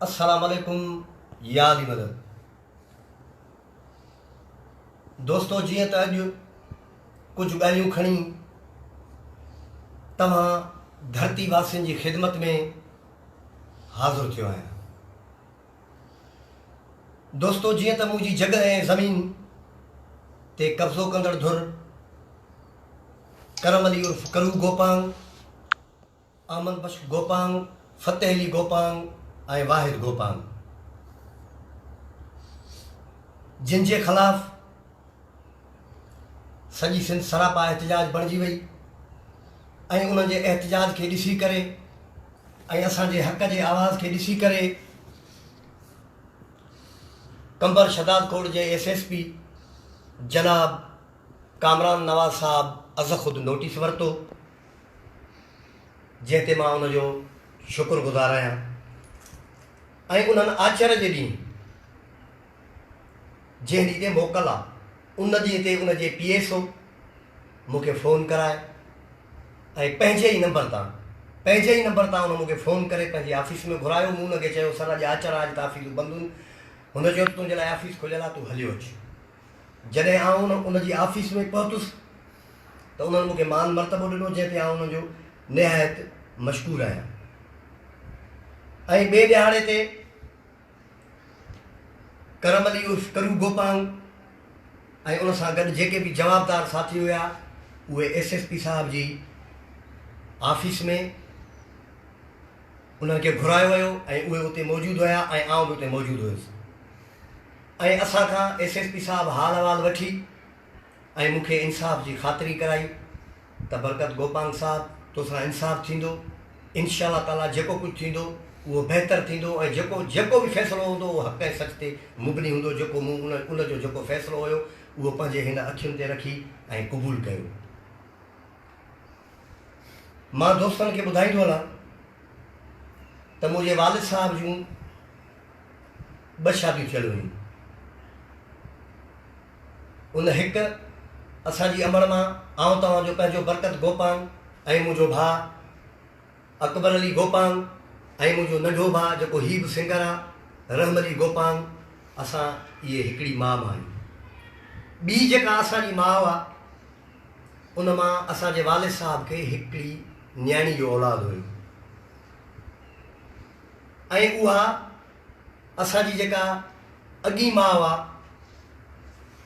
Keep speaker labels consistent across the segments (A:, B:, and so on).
A: अस्सलाम वालेकुम याद मदद दोस्तों, जीअं त अॼु कुझु ॻाल्हियूं खणी तव्हां धरती वासियुनि जी ख़िदमत में हाज़िर थियो आहियां। दोस्तों, जीअं त मुंहिंजी जॻह ऐं ज़मीन ते कब्ज़ो कंदड़ धुर करम अली उर्फ़ करू गोपांग, आमन बख्श गोपांग, फतेह अली गोपांग ऐं वाहिद गोपांग, जिन जे ख़िलाफ़ सॼी सिंध सरापा एहतजाज बणिजी वई ऐं उन्हनि जे एहतजाज खे ॾिसी करे ऐं असांजे हक़ जे आवाज़ खे ॾिसी करे कंबर शदाद कोट जे SSP जनाब कामरान नवाज़ साहब अज़ ख़ुद नोटिस वरितो, जंहिं ते मां उनजो शुक्रगुज़ार आहियां। ऐं उन्हनि आचर जे ॾींहुं जंहिं ॾींहं ते मोकल आहे उन ॾींहं ते उनजे PSO मूंखे फ़ोन कराए ऐं पंहिंजे ई नंबर तां उन मूंखे फ़ोन करे पंहिंजी ऑफ़िस में घुरायो। मूं हुनखे चयो, सर अॼु आचर आहे, अॼु त ऑफ़िसूं बंदि आहिनि। हुन चयो, तुंहिंजे लाइ ऑफ़िस खुलियल आहे, तूं हलियो अचु। जॾहिं आउं उनजी ऑफ़िस में पहुतुसि त उन्हनि मूंखे मान मर्तबो ॾिनो, जंहिं ते आउं उनजो निहायत मशकूर आहियां। ऐं ॿिए ॾिहाड़े ते करम अली उर्फ़ करू गोपांग ऐं उन सां गॾु जेके बि जवाबदार साथी हुआ उहे SSP साहब जी ऑफ़िस में उन्हनि खे घुरायो वियो ऐं उहे उते मौजूदु हुया ऐं आउं बि उते मौजूदु हुयुसि। ऐं असां खां SSP साहब हाल अहवाल वठी ऐं मूंखे इंसाफ़ जी ख़ातिरी कराई त बरकत गोपांग साहब, तोसां इंसाफ़ थींदो, इंशाअल्लाह ताला जेको कुझु थींदो उहो बहितर थींदो ऐं जेको बि फ़ैसिलो हूंदो उहो हक़ ऐं सच ते मुबनी हूंदो। जेको मूं उनजो जेको फ़ैसिलो हुयो उहो पंहिंजे हिन अखियुनि ते रखी ऐं क़बूल कयो। मां दोस्तनि खे ॿुधाईंदो हलां त मुंहिंजे वालिद साहब जूं 2 शादियूं थियल हुयूं। उन हिकु असांजी अमड़ मां आउं तव्हांजो पंहिंजो बरकत गोपांग ऐं मुंहिंजो भाउ अकबर अली गोपांग ऐं मुंहिंजो नंढो भाउ जेको हीउ बि सिंगर आहे रहम अली गोपांग, असां इहे हिकिड़ी माउ मां आहियूं। ॿी जेका असांजी माउ आहे उन मां असांजे वालिद साहब खे हिकिड़ी न्याणी जो औलाद हुयो ऐं उहा असांजी जेका अॻी माउ आहे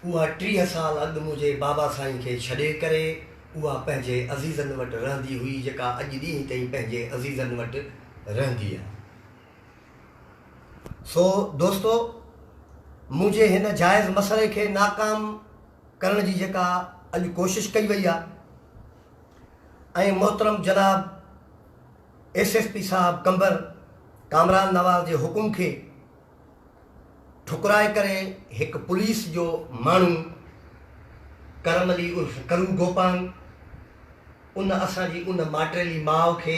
A: उहा 30 साल अॻु मुंहिंजे बाबा साईं खे छॾे करे उहा पंहिंजे अज़ीज़नि वटि रहंदी हुई, जेका अॼु ॾींहं ताईं पंहिंजे अज़ीज़नि वटि रहंदी आहे। सो दोस्तो, मुंहिंजे हिन जाइज़ मसइले खे नाकाम करण जी जेका अॼु कोशिशि कई वई आहे ऐं मोहतरम जनाब SSP साहब कंबर कामरान नवाज़ जे हुकुम खे ठुकराए करे हिकु पुलिस जो माण्हू करम अली उर्फ़ करू गोपांग उन असांजी उन माटेली माउ खे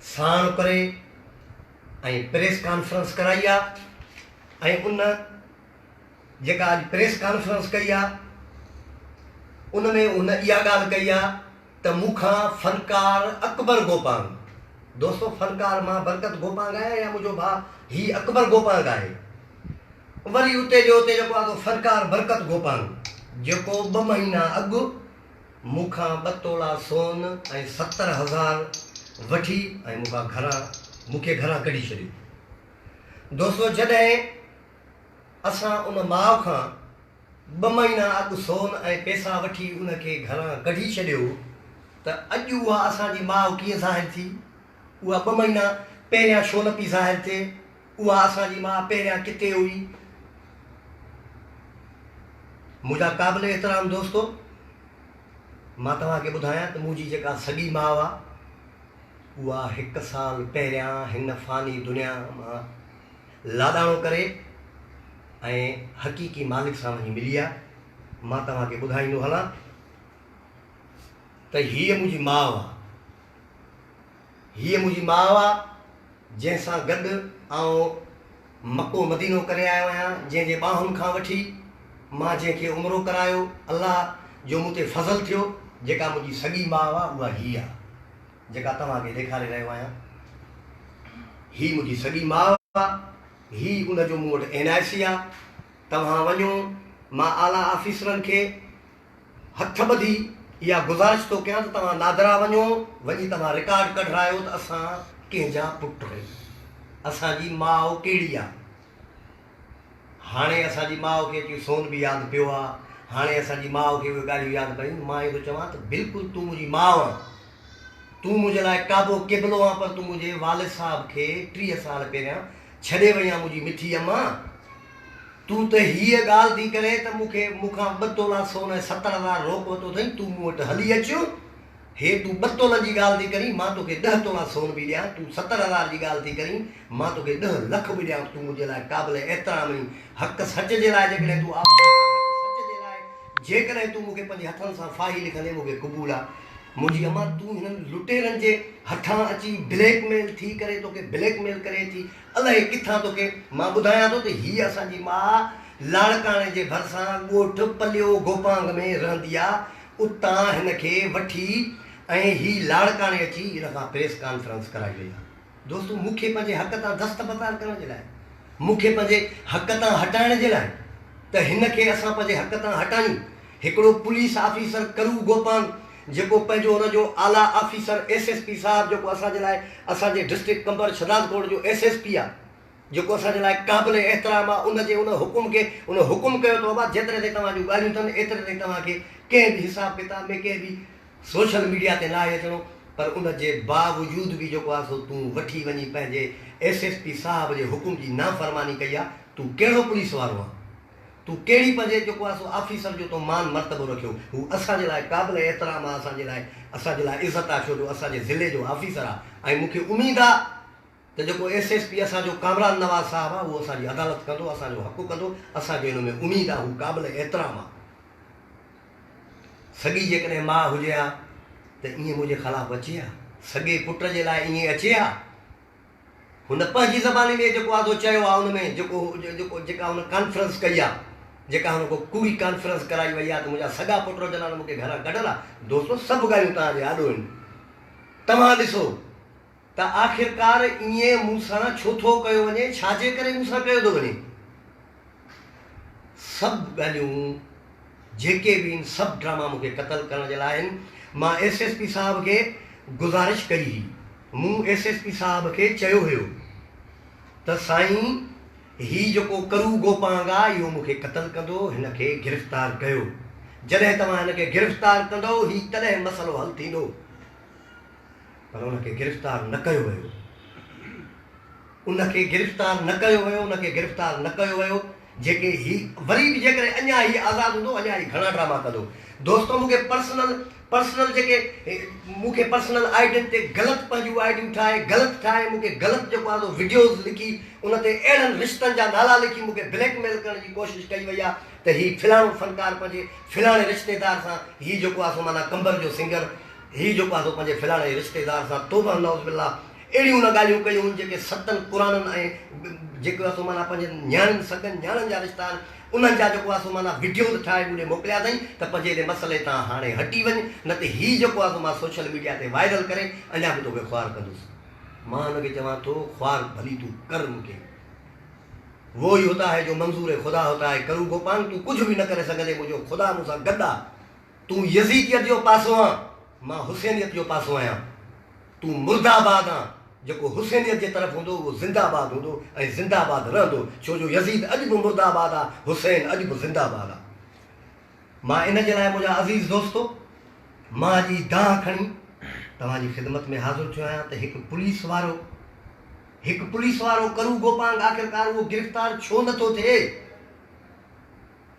A: साण करे ऐं प्रेस कॉन्फ्रेंस कराई आहे ऐं उन जेका अॼु प्रेस कॉन्फ्रेंस कई आहे उन में उन इहा ॻाल्हि कई आहे त मूंखां फ़नकार अकबर गोपांग, दोस्तो फ़नकार मां बरकत गोपांग आहे या मुंहिंजो भाउ हीउ अकबर गोपांग आहे, वरी उते जो उते जेको आहे फ़नकार बरकत गोपांग जेको 2 महीना अॻु मूंखां 2 तोला सोन ऐं 70,000 वठी ऐं मूंखे घरां कढी छॾियो। दोस्तो, जॾहिं असां उन माउ खां 2 महीना अॻु सोन ऐं पैसा वठी उनखे घरां कढी छॾियो त अॼु उहा असांजी माउ कीअं ज़ाहिर थी? उहा 2 महीना पहिरियां छो न पई ज़ाहिर थिए? उहा असांजी माउ पहिरियां किथे हुई? मुंहिंजा क़ाबिल एतिराम दोस्तो, मां तव्हांखे ॿुधायां त मुंहिंजी जेका सॻी माउ आहे उहा 1 साल पहिरियां हिन फ़ानी दुनिया मां लाॾाणो करे ऐं हक़ीक़ी मालिक सां वञी मिली आहे। मां तव्हांखे ॿुधाईंदो हलां त हीअ मुंहिंजी माउ आहे जंहिंसां गॾु आउं मको मदीनो करे आयो आहियां, जंहिंजे ॿाहुनि खां वठी मां जंहिंखे उमिरो करायो, अलाह जो मूं ते फज़ल थियो। जेका मुंहिंजी सॻी माउ आहे उहा हीअ आहे जेका तव्हांखे ॾेखारे रहियो आहियां। हीअ मुंहिंजी सॻी माउ ही उनजो मूं वटि NIC आहे। तव्हां वञो, मां आला ऑफिसरनि खे हथ ॿधी इहा गुज़ारिश थो कयां त तव्हां नादरा वञो, वञी तव्हां रिकॉर्ड कढायो त असां कंहिंजा पुट आहियूं, असांजी माउ कहिड़ी आहे। हाणे असांजी माउ खे अची सोन बि यादि पियो आहे, हाणे असांजी माउ खे उहे ॻाल्हियूं यादि पयूं। मां इहो चवां त बिल्कुलु तूं मुंहिंजी माउ आहे, तूं मुंहिंजे लाइ काबो क़िबलो आहे, पर तूं मुंहिंजे वालिद साहिब खे 30 साल पहिरियां छॾे वई आहे, मुंहिंजी मिठी अम्मा। तूं त हीअ ॻाल्हि थी करे त मूंखां 2 तोला सोन ऐं 70,000 रोक वरितो अथई, तूं मूं वटि हली अचु। हे तूं 2 तोलनि जी ॻाल्हि थी करी, मां तोखे 10 तोला सोन बि ॾियां। तूं 70,000 जी ॻाल्हि थी करी, मां तोखे 10 लख बि ॾियां। तूं मुंहिंजे लाइ क़ाबिल एतिराम आहीं। हक़ सच जे लाइ जेकॾहिं तूं सच जे लाइ जेकॾहिं तूं मूंखे पंहिंजे हथनि सां फाही लिखंदे, मूंखे क़बूल आहे। मुंहिंजी अम्मा, तूं हिननि लुटेरनि जे हथां अची ब्लैकमेल थी करे, तोखे ब्लैकमेल करे थी अलाए किथां तोखे। मां ॿुधायां थो त हीअ असांजी माउ लाड़काणे जे भरिसां ॻोठु पलियो गोपांग में रहंदी आहे। उतां हिन खे वठी ऐं हीअ लाड़काणे अची हिन खां प्रेस कॉन्फ्रेंस कराई वई आहे। दोस्तो, मूंखे पंहिंजे हक़ तां दस्तबरदार करण जे लाइ, मूंखे पंहिंजे हक़ तां हटाइण जे लाइ, त हिन खे असां पंहिंजे हक़ तां हटायूं। हिकिड़ो पुलिस ऑफिसर करू गोपांग, जेको पंहिंजो हुनजो आला ऑफिसर SSP साहिबु, जेको असांजे लाइ असांजे डिस्ट्रिक्ट कंबर शहदादकोट जो SSP आहे, जेको असांजे लाइ क़ाबिल एतिराम आहे, उनजे उन हुकुम खे उन हुकुम कयो अथव बा जेतिरे ताईं तव्हांजूं ॻाल्हियूं अथनि एतिरे ताईं तव्हांखे कंहिं बि हिसाब किताब में कंहिं बि सोशल मीडिया ते न आहे अचिणो। पर उनजे बावजूद बि जेको आहे सो तूं वठी वञी पंहिंजे SSP साहिब जे हुकुम जी नाफ़रमानी कई आहे। तूं कहिड़ो पुलिस वारो आहे? तूं कहिड़ी पंहिंजे जेको आहे सो ऑफिसर जो तो मान मर्तबो रखियो? हू असांजे लाइ क़ाबिल एतिराम आहे, असांजे लाइ इज़त आहे, छो जो असांजे ज़िले जो ऑफिसर आहे। ऐं मूंखे उमेदु आहे त जेको SSP असांजो कामरान नवाज़ साहिबु आहे, उहो असांजी अदालत कंदो, असांजो हक़ कंदो। असांखे हिन में उमेदु आहे, हू क़ाबिल एतिराम आहे। सॻी जेकॾहिं माउ हुजे हा त ईअं मुंहिंजे ख़िलाफ़ु अचे हा? सॻे पुट जे लाइ ईअं अचे हा? हुन पंहिंजी ज़बानी में जेको आहे सो चयो आहे, हुन में जेका हुन कॉन्फ्रेंस कई आहे, जेका हुन को कूड़ी कॉन्फ्रेंस कराई वई आहे त मुंहिंजा सॻा पुट जन मूंखे घरां कढियल आहे। दोस्तो, सभु ॻाल्हियूं तव्हांजे आॾो आहिनि। तव्हां ॾिसो त आख़िरकार ईअं मूंसां छो थो कयो वञे, छाजे करे मूंसां कयो थो वञे। सभु ॻाल्हियूं जेके बि आहिनि, सभु ड्रामा मूंखे क़तल करण जे लाइ आहिनि। मां SSP साहिब खे गुज़ारिश कई हुई, मूं SSP साहिब खे चयो हुयो त साईं, ही जेको करू गोपांग आहे, इहो मूंखे क़तल कंदो, हिन खे गिरफ़्तार कयो। जॾहिं तव्हां हिन खे गिरफ़्तार कंदो, ही तॾहिं मसइलो हल थींदो। पर उनखे गिरफ़्तार न कयो वियो, उनखे गिरफ़्तार न कयो वियो, उनखे गिरफ़्तार न कयो वियो। जेके ही वरी बि जेकॾहिं अञा ही आज़ादु हूंदो, अञा ही घणा ड्रामा कंदो। दोस्तो, मूंखे पर्सनल जेके मूंखे पर्सनल आइडियुनि ते ग़लति पंहिंजूं आइडियूं ठाहे मूंखे ग़लति जेको आहे वीडियोज़ लिखी, उन ते अहिड़नि रिश्तनि जा नाला लिखी मूंखे ब्लैकमेल करण जी कोशिशि कई वई आहे त हीउ फिलाणो फ़नकार पंहिंजे फिलाणे रिश्तेदार सां, हीउ जेको आहे सो माना कंबर जो सिंगर, हीउ जेको आहे सो पंहिंजे फिलाणे रिश्तेदार सां तौबा नौज़ बिल्ला अहिड़ियूं न ॻाल्हियूं कयूं जेके 7 क़ुराननि ऐं जेको आहे सो माना पंहिंजे न्याणियुनि सगनि न्याणियुनि जा रिश्ता आहिनि, उन्हनि जा जेको आहे सो माना वीडियोज़ ठाहे मूंखे मोकिलिया अथई त पंहिंजे हिन मसइले तां हाणे हटी वञ, न त हीउ जेको आहे सो मां सोशल मीडिया ते वायरल करे अञा बि तोखे ख़्वार कंदुसि। मां हुनखे चवां थो, ख़्वार भली तूं कर मूंखे, वो ही होता है जो मंज़ूर खुदा होता है। करू गोपांग, तूं कुझु बि न करे सघंदे, मुंहिंजो ख़ुदा मूंसां गॾु आहे। तूं यज़ीदियत जो पासो आहे, मां हुसैनियत जो पासो आहियां। तूं मुर्दाबाद आहे, जेको हुसैनियत जे तरफ़ हूंदो उहो ज़िंदाबाद हूंदो ऐं ज़िंदाबाद रहंदो, छो जो यज़ीद अॼु बि मुर्दाबाद आहे, हुसैन अॼु बि ज़िंदाबाद आहे। मां इन जे लाइ मुंहिंजा अज़ीज़ दोस्तो, मां जी दांह खणी तव्हांजी ख़िदमत में हाज़िर थियो आहियां त हिकु पुलिस वारो करू गोपांग आख़िरकार उहो गिरफ़्तार छो नथो थिए?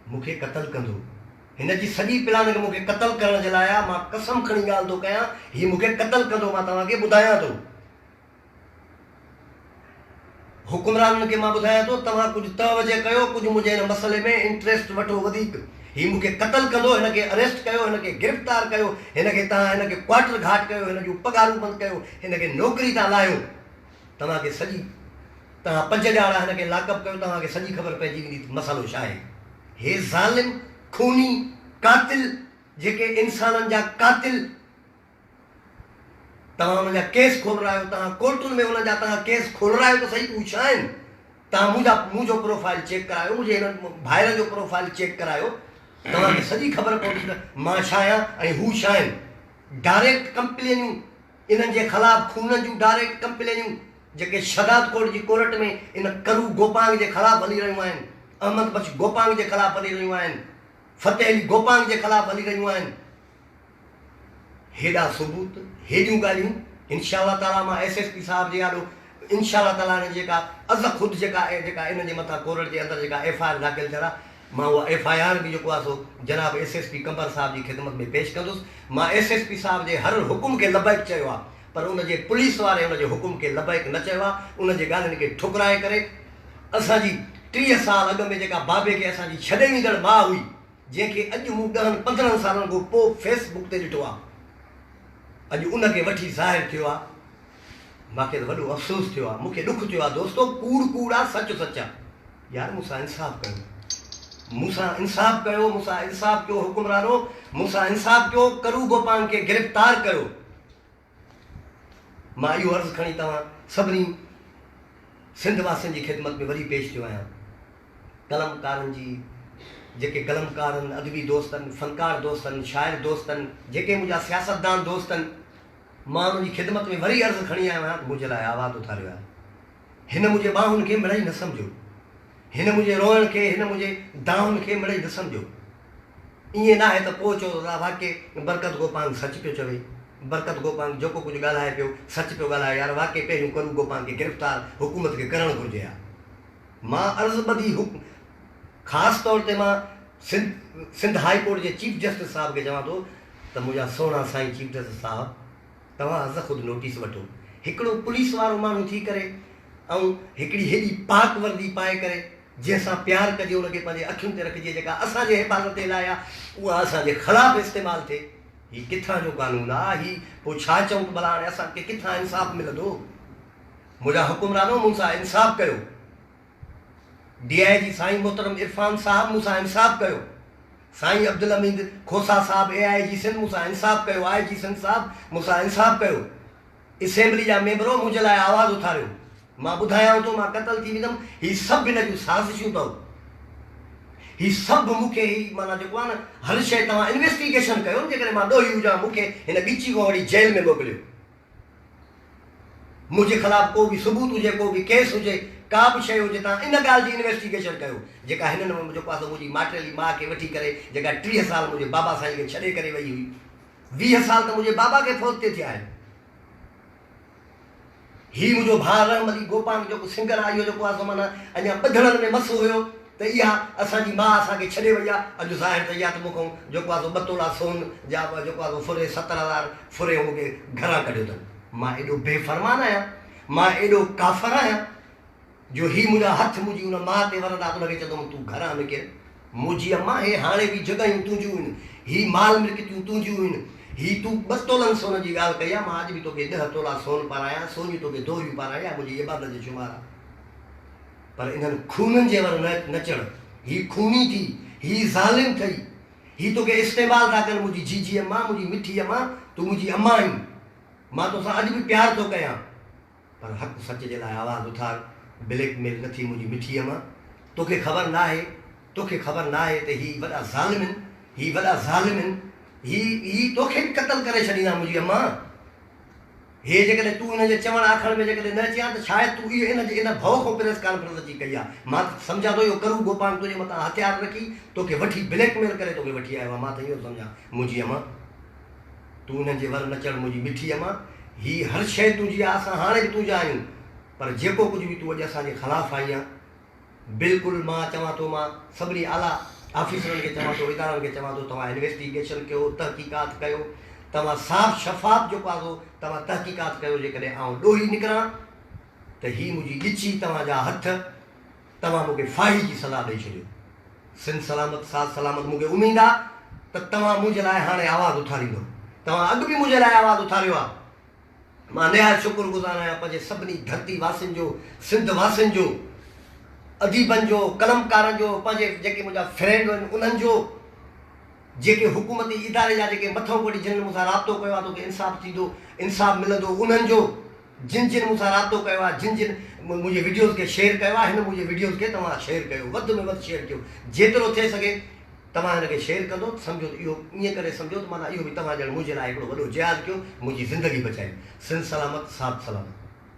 A: मूंखे क़तल कंदो, हिन जी सॼी प्लानिंग मूंखे क़तल करण जे लाइ आहे। मां कसम खणी ॻाल्हि थो कयां, हीउ मूंखे क़तल कंदो, मां तव्हांखे ॿुधायां थो। हुकुमराननि खे मां ॿुधायां थो, तव्हां कुझु तवजह कयो, कुझु मुंहिंजे हिन मसइले में इंट्रस्ट वठो वधीक। हीउ मूंखे क़तल कंदो, हिन खे अरेस्ट कयो, हिन खे गिरफ़्तार कयो, हिन खे तव्हां हिन खे क्वार्टर घाट कयो, हिन जूं पघारूं बंदि कयो, हिन खे नौकिरी तां लाहियो। तव्हांखे तव्हां 5 ॼाणा हिन खे लाकअप कयो, तव्हांखे सॼी ख़बर पइजी वेंदी मसइलो छा आहे। हे ज़ालिम, खूनी, कातिल, जेके इंसाननि जा कातिल, तव्हां हुन जा केस खोल रहिया आहियो, तव्हां कोर्टुनि में हुन जा तव्हां केस खोल रहिया आहियो त सही, उहे छा आहिनि? तव्हां मुंहिंजो प्रोफाइल चेक करायो, मुंहिंजे हिन भाइर जो प्रोफाइल चेक करायो, तव्हांखे सॼी ख़बर पवंदी त मां छा आहियां ऐं हू छा आहिनि। डायरेक्ट कंप्लेनियूं इन्हनि जे ख़िलाफ़ु खून जूं डायरेक्ट कंप्लेनियूं जेके शदाद कोर्ट जी कोर्ट में इन करू गोपांग जे ख़िलाफ़ु हली रहियूं आहिनि, अहमद बख्श गोपांग जे ख़िलाफ़ु हली रहियूं आहिनि, फतेह अली गोपांग जे ख़िलाफ़ु हली रहियूं आहिनि। हेॾा सबूत, हेॾियूं ॻाल्हियूं इंशाअल्लाह ताला मां SSP साहिब जे ॾाढो इंशाअल्लाह ताला ने जेका ख़ुदि जेका इन जे मथां कोर्ट जे अंदरि जेका FIR दाख़िल थियल आहे, मां उहा FIR बि जेको आहे सो जनाब SSP कंवर साहिब जी ख़िदमत में पेश कंदुसि। मां SSP साहिब जे हर हुकुम खे लबैक चयो आहे, पर उनजे पुलिस वारे उनजे हुकुम खे लबैक न चयो आहे, उनजे ॻाल्हियुनि खे ठुकराए करे असांजी 30 साल अॻु में जेका बाबे खे असांजी छॾे ईंदड़ माउ हुई, जंहिंखे अॼु मूं 10-15 सालनि खां पोइ फेसबुक ते ॾिठो आहे, अॼु उनखे वठी ज़ाहिर थियो आहे। मूंखे त वॾो अफ़सोस थियो आहे, मूंखे ॾुख थियो आहे दोस्तो। कूड़ आहे, सच आहे। यार मूंसां इंसाफ़ कयो, मूंसां इंसाफ़ कयो, मूंसां इंसाफ़ कयो हुकुमरानो, मूंसां इंसाफ़ कयो, करू गोपांग खे गिरफ़्तार कयो। मां इहो अर्ज़ु खणी तव्हां सभिनी सिंध वासियुनि जी ख़िदमत में वरी पेश थियो आहियां। कलमकारनि जी जेके कलमकारनि, अदबी दोस्तनि, फ़नकार दोस्तनि, शाइर दोस्तनि, जेके मुंहिंजा सियासतदान दोस्तनि, मां उन्हनि जी ख़िदमत में वरी अर्ज़ु खणी आयो आहियां, मुंहिंजे लाइ आवाज़ु उथारियो आहे। हिन मुंहिंजे ॿाहुनि खे मिड़ई न सम्झो, हिन मुंहिंजे रोअण खे, हिन मुंहिंजे दाहुनि खे मिड़ई न सम्झो। ईअं न आहे त पोइ चओ त वाक़ई बरकत गोपांग सच पियो चवे, बरकत गोपांग जेको कुझु ॻाल्हाए पियो सच पियो ॻाल्हाए। यार वाक़ई पहिरियों करू गोपांग खे गिरफ़्तार हुकूमत खे करणु घुरिजे हा। मां अर्ज़ु ॿधी ख़ासि तौर ते मां सिंध हाई कोर्ट जे चीफ जस्टिस साहिब खे चवां थो त मुंहिंजा सोना साईं चीफ जस्टिस साहिबु, तव्हां अज़ ख़ुदि नोटिस वठो। हिकिड़ो पुलिस वारो माण्हू थी करे ऐं हिकिड़ी हेॾी पाक वर्दी पाए करे जंहिंसां प्यार कजे, उनखे पंहिंजे अखियुनि ते रखिजे, जेका असांजे हिफ़ाज़त लाइ आहे, उहा असांजे ख़िलाफ़ु इस्तेमालु थिए, हीउ किथां जो कानून आहे? हीउ पोइ छा चऊं भला हाणे असांखे किथां इंसाफ़ मिलंदो? मुंहिंजा हुकुमरानो मूंसां इंसाफ़ कयो। DIG साईं मोहतरम इरफान साहिबु मूंसां इंसाफ़ कयो, साईं अब्दुल हमीद खोसा साहिबु AIG सिंध मूंसां इंसाफ़ कयो, IG सिंध साहिबु मूंसां इंसाफ़ कयो, असेंबली जा मेंबरो मुंहिंजे लाइ आवाज़ु उथारियो। मां ॿुधायांव थो, मां क़तल थी वेंदुमि, हीअ सभु हिन जूं साज़िशूं अथव, हीअ सभु मूंखे हीअ माना जेको आहे न, हर शइ तव्हां इन्वेस्टिगेशन कयो। जेकॾहिं मां ॾोही हुजां, मूंखे हिन ॻिची खां वरी जेल में मोकिलियो। मुंहिंजे ख़िलाफ़ु को बि सबूत हुजे, को बि केस हुजे, का बि शइ हुजे, तव्हां इन ॻाल्हि जी इन्वेस्टिगेशन कयो। जेका हिननि जेको आहे मुंहिंजी माटेली माउ खे वठी करे, जेका 30 साल मुंहिंजे बाबा साईं खे छॾे करे वई हुई, 20 साल त मुंहिंजे बाबा खे फ़ौत ते थिया आहिनि। हीउ मुंहिंजो भाउ रहम अली गोपांग जेको सिंगर आहे, इहो जेको आहे माना अञा ॿधणनि में मसो हुयो त इहा असांजी माउ असांखे छॾे वई आहे। अॼु ज़ाहिर त इहा त मूंखां जेको आहे 2 तोला सोन जा जेको आहे फुरे 70,000 फुरे मूंखे घरां कढियो अथनि। मां एॾो बेफ़रमान आहियां, मां एॾो काफ़र आहियां जो हीउ मुंहिंजा हथ मुंहिंजी उन माउ ते वरंदा, उनखे चवंदुमि तूं घरां निकिर, मुंहिंजी अम्मा, हे हाणे बि जॻहियूं तुंहिंजियूं आहिनि, हीअ माल मिल्कियतूं तुंहिंजियूं आहिनि, हीअ तूं 2 तोलनि सोन जी ॻाल्हि कई आहे, मां अॼु बि तोखे 10 तोला सोन पारायां, सोनियूं तोखे दोरियूं पारायां, मुंहिंजी इबादत जो शुमार आहे। पर इन्हनि खूननि जे वर न चढ़, हीअ खूनी थी, हीअ ज़ालिम ठही, हीअ तोखे इस्तेमालु था कनि। मुंहिंजी जीजी अम्मा, मुंहिंजी मिठी अम्मा, तूं मुंहिंजी अम्मा आहीं, मां तोसां अॼु बि प्यार थो कयां, पर हक़ सच जे लाइ आवाज़ु उथार। ब्लैकमेल न थी मुंहिंजी मिठी अम्मा, तोखे ख़बर न आहे, तोखे ख़बर न आहे त हीअ वॾा ज़ालिम आहिनि, हीअ वॾा ज़ालिम आहिनि, हीअ तोखे बि क़तल करे छॾींदा मुंहिंजी अम्मा। हे जेकॾहिं तूं हिनजे चवण आखण में जेकॾहिं न अचे हा त शायदि तूं इहो इन भउ खां प्रेस कॉन्फ्रेंस अची कई आहे। मां सम्झां थो इहो करू गोपांग तुंहिंजे मथां हथियार रखी तोखे वठी ब्लैकमेल करे तोखे वठी आयो आहे। मां त इहो सम्झां मुंहिंजी अम्मा, तूं हिननि जे वर न चढ़ मुंहिंजी मिठी अम्मा। हीअ हर शइ तुंहिंजी आहे, असां हाणे बि तुंहिंजा आहियूं, पर जेको कुझु बि तूं अॼु असांजे ख़िलाफ़ु आई आहे, बिल्कुलु मां चवां थो, मां सभिनी आला ऑफिसरनि खे चवां थो, इदारनि खे चवां थो, तव्हां इन्वेस्टिगेशन कयो, तहक़ीक़ात कयो, तव्हां साफ़ शफ़ाफ़ जेको आहे तव्हां तहक़ीक़ात कयो। जेकॾहिं आउं ॾोही निकिरां त हीअ मुंहिंजी ॻिची, तव्हांजा हथ, तव्हां मूंखे फाही जी सलाह ॾेई छॾियो। सिंध सलामत साथ सलामत। मूंखे उमेदु आहे त तव्हां मुंहिंजे लाइ हाणे आवाज़ु उथारींदो। तव्हां अॻु बि मुंहिंजे लाइ आवाज़ु उथारियो आहे। मां निहायत शुक्रगुज़ार आहियां पंहिंजे सभिनी धरती वासियुनि जो, सिंध वासियुनि जो, अदीबनि जो, कलमकारनि जो, पंहिंजे जेके मुंहिंजा फ्रेंड आहिनि उन्हनि जो, जेके हुकूमती इदारे जा जेके मथां कोड़ी जिन मूंसां राब्तो कयो आहे, तोखे इंसाफ़ थींदो, इंसाफ़ मिलंदो, उन्हनि जो जिन जिन मूंसां राब्तो कयो आहे, जिन जिन मुंहिंजे वीडियोज़ खे शेयर कयो आहे, हिन मुंहिंजे वीडियोज़ खे तव्हां शेयर कयो, वधि में वधि शेयर कयो, जेतिरो थिए सघे तव्हां हिन खे शेयर कंदो त सम्झो त इहो ईअं करे सम्झो त माना इहो बि तव्हां ॼण मुंहिंजे लाइ हिकिड़ो वॾो जिहाद कयो, मुंहिंजी ज़िंदगी बचाई। सिंध सलामत, साथ सलामत।